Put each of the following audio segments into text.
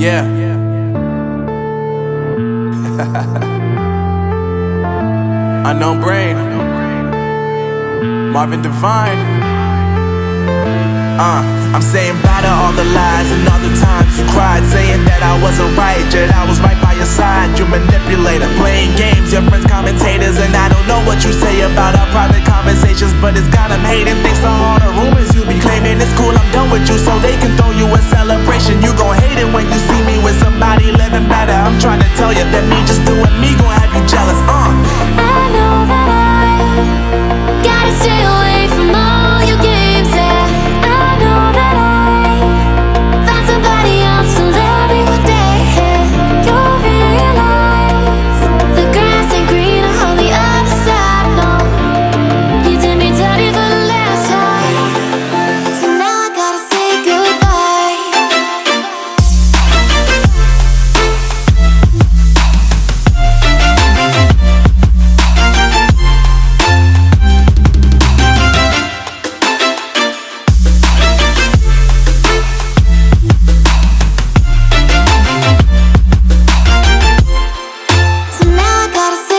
Yeah. Unknown Brain, Marvin Divine. I'm saying bye to all the lies and all the times you cried, saying that I wasn't right, yet I was right by your side. You manipulator, playing games, your friends commentators, and I don't know what you say about our private conversations, but it's got them hating. Thanks to all the rumors you be claiming. It's cool, I'm done with you, so they can throw you a celebration. You gon' hate it when you see me with somebody living better. I'm trying to tell you that me just doing me gon' have you jealous. I know that I gotta stay away from all your games, yeah. I know that I found somebody else to love me one day, yeah. You'll realize the grass ain't greener on the other side, no. You did me dirty for the last time, so now I gotta say goodbye. So now I gotta say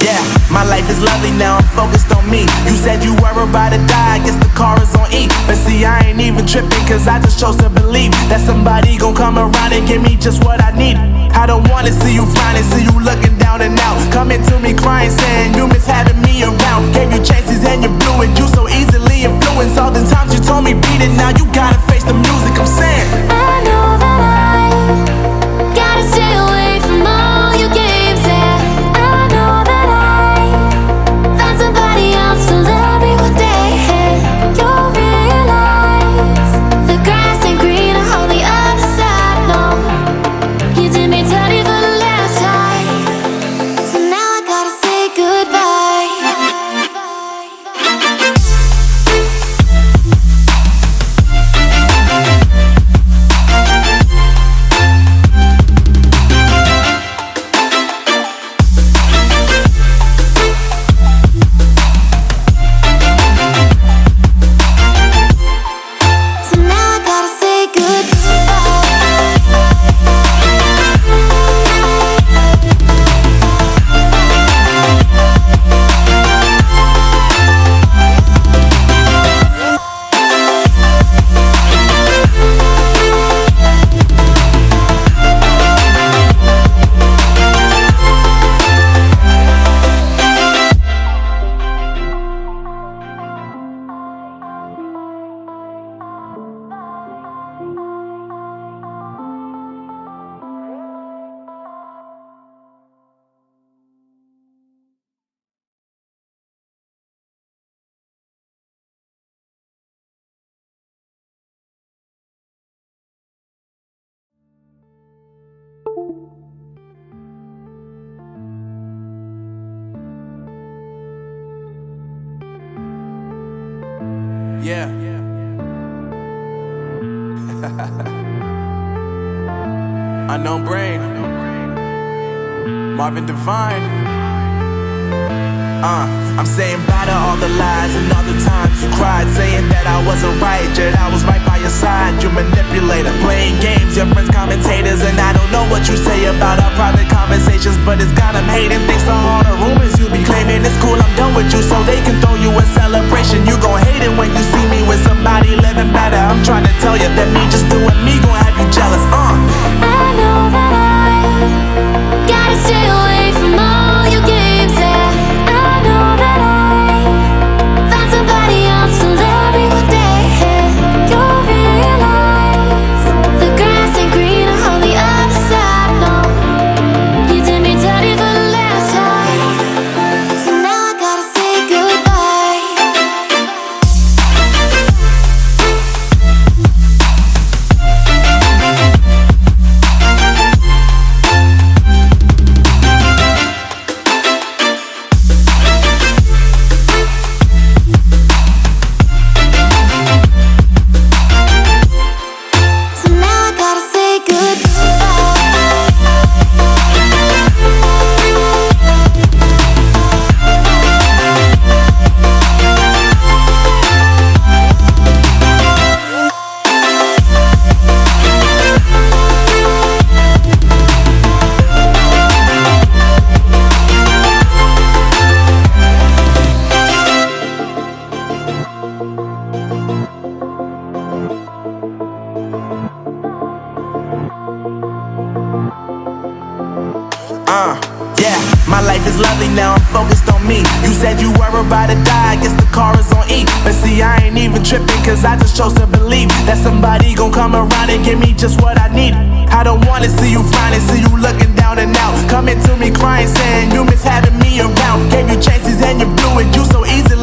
Yeah, my life is lovely now, I'm focused on me. You said you were about to die, I guess the car is on E. But see, I ain't even tripping, cause I just chose to believe that somebody gon' come around and give me just what I need. I don't wanna see you frowning, see you looking down and out, coming to me crying, saying you miss having me around. Gave you chances and you blew it, you so easily influenced. All the times you told me beat it, now you gotta face the music. I'm saying I know that I gotta stay away from all your games, yeah. I know that I found somebody else to love me one day, yeah. You'll realize the grass ain't greener on the other side, no. You did me dirty for the last time, so now I gotta say goodbye. So now I gotta say yeah. Unknown Brain, Marvin Divine. I'm saying bye to all the lies and all the times you cried, saying that I wasn't right, yet I was right by your side. You manipulator, playing games, your friends commentators, and I don't know what you say about our private conversations, but it's got them hating. Thanks to all the rumors you be claiming. It's cool, I'm done with you, so they can throw you a celebration. You gon' hate it when you see me with somebody living better. I'm trying to tell you that me just doing me gon' have you jealous. I know that I gotta stay away from all your games, yeah. I know that I found somebody else to love me one day, yeah. You'll realize the grass ain't greener on the other side, no. You did me dirty for the last time, so now I gotta say goodbye. lovely, now I'm focused on me. You said you were about to die, I guess the car is on E. But see, I ain't even tripping, cause I just chose to believe that somebody gon' come around and give me just what I need. I don't wanna see you finally, see you looking down and out, coming to me crying, saying you miss having me around. Gave you chances and you blew it, you so easily